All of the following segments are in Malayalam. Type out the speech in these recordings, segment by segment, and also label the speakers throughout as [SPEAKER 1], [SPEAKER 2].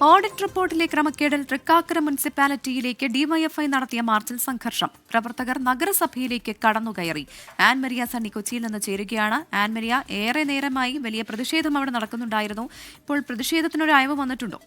[SPEAKER 1] ഓഡിറ്റ് റിപ്പോർട്ടിലെ ക്രമക്കേടിൽ തൃക്കാക്കര മുനിസിപ്പാലിറ്റിയിലേക്ക് ഡിവൈഎഫ്ഐ നടത്തിയ മാർച്ചിൽ സംഘർഷം. പ്രവർത്തകർ നഗരസഭയിലേക്ക് കടന്നുകയറി. ആൻമരിയ സണ്ണി കൊച്ചിയിൽ നിന്ന് ചേരുകയാണ്. ആൻമരിയ, ഏറെ നേരമായി വലിയ പ്രതിഷേധം അവിടെ നടക്കുന്നുണ്ടായിരുന്നു. ഇപ്പോൾ പ്രതിഷേധത്തിനൊരു അയവ് വന്നിട്ടുണ്ടോ?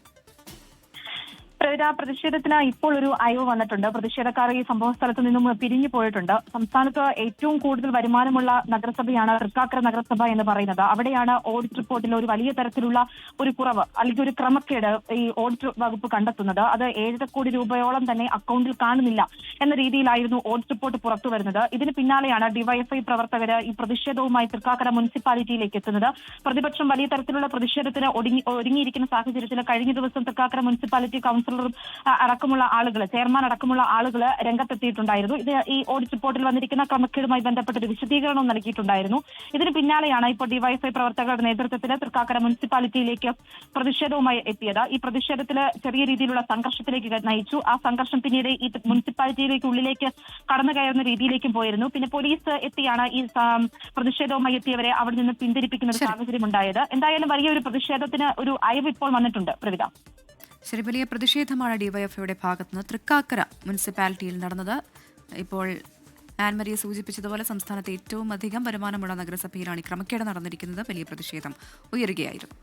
[SPEAKER 2] പ്രതിഷേധത്തിന് ഇപ്പോൾ ഒരു അയവ് വന്നിട്ടുണ്ട്. പ്രതിഷേധക്കാർ ഈ സംഭവ സ്ഥലത്ത് നിന്നും പിരിഞ്ഞു പോയിട്ടുണ്ട്. സംസ്ഥാനത്ത് ഏറ്റവും കൂടുതൽ വരുമാനമുള്ള നഗരസഭയാണ് തൃക്കാക്കര നഗരസഭ എന്ന് പറയുന്നത്. അവിടെയാണ് ഓഡിറ്റ് റിപ്പോർട്ടിൽ ഒരു വലിയ തരത്തിലുള്ള ഒരു കുറവ് അല്ലെങ്കിൽ ഒരു ക്രമക്കേട് ഈ ഓഡിറ്റ് വകുപ്പ് കണ്ടെത്തുന്നത്. അത് 7 കോടി രൂപയോളം തന്നെ അക്കൗണ്ടിൽ കാണുന്നില്ല എന്ന രീതിയിലായിരുന്നു ഓഡിറ്റ് റിപ്പോർട്ട് പുറത്തു വരുന്നത്. ഇതിന് പിന്നാലെയാണ് ഡിവൈഎഫ്ഐ പ്രവർത്തകർ ഈ പ്രതിഷേധവുമായി തൃക്കാക്കര മുനിസിപ്പാലിറ്റിയിലേക്ക് എത്തുന്നത്. പ്രതിപക്ഷം വലിയ തരത്തിലുള്ള പ്രതിഷേധത്തിന് ഒരുങ്ങിയിരിക്കുന്ന സാഹചര്യത്തിൽ കഴിഞ്ഞ ദിവസം തൃക്കാക്കര മുനിസിപ്പാലിറ്റി കൗൺസിലർ അടക്കമുള്ള ആളുകൾ, ചെയർമാൻ അടക്കമുള്ള ആളുകൾ രംഗത്തെത്തിയിട്ടുണ്ടായിരുന്നു. ഇത് ഈ ഓഡിറ്റ് റിപ്പോർട്ടിൽ വന്നിരിക്കുന്ന ക്രമക്കേടുമായി ബന്ധപ്പെട്ട ഒരു വിശദീകരണവും നൽകിയിട്ടുണ്ടായിരുന്നു. ഇതിന് പിന്നാലെയാണ് ഇപ്പോൾ ഡിവൈഎഫ്ഐ പ്രവർത്തകരുടെ നേതൃത്വത്തിൽ തൃക്കാക്കര മുനിസിപ്പാലിറ്റിയിലേക്ക് പ്രതിഷേധവുമായി എത്തിയത്. ഈ പ്രതിഷേധത്തിൽ ചെറിയ രീതിയിലുള്ള സംഘർഷത്തിലേക്ക് നയിച്ചു. ആ സംഘർഷം പിന്നീട് ഈ മുനിസിപ്പാലിറ്റിയിലേക്ക് ഉള്ളിലേക്ക് കടന്നു കയറുന്ന രീതിയിലേക്കും പോയിരുന്നു. പിന്നെ പോലീസ് എത്തിയാണ് ഈ പ്രതിഷേധവുമായി എത്തിയവരെ അവിടെ നിന്ന് പിന്തിരിപ്പിക്കുന്ന ഒരു സാഹചര്യം ഉണ്ടായത്. എന്തായാലും വലിയൊരു പ്രതിഷേധത്തിന് ഒരു അയവ് ഇപ്പോൾ വന്നിട്ടുണ്ട്. പ്രവിത,
[SPEAKER 1] ശരി, വലിയ പ്രതിഷേധമാണ് ഡിവൈഎഫ്ഐയുടെ ഭാഗത്തുനിന്ന് തൃക്കാക്കര മുനിസിപ്പാലിറ്റിയിൽ നടന്നത്. ഇപ്പോൾ ആൻമരിയെ സൂചിപ്പിച്ചതുപോലെ സംസ്ഥാനത്തെ ഏറ്റവും അധികം വരുമാനമുള്ള നഗരസഭയിലാണ് ഈ ക്രമക്കേട് നടന്നിരിക്കുന്നത്. വലിയ പ്രതിഷേധം ഉയരുകയായിരുന്നു.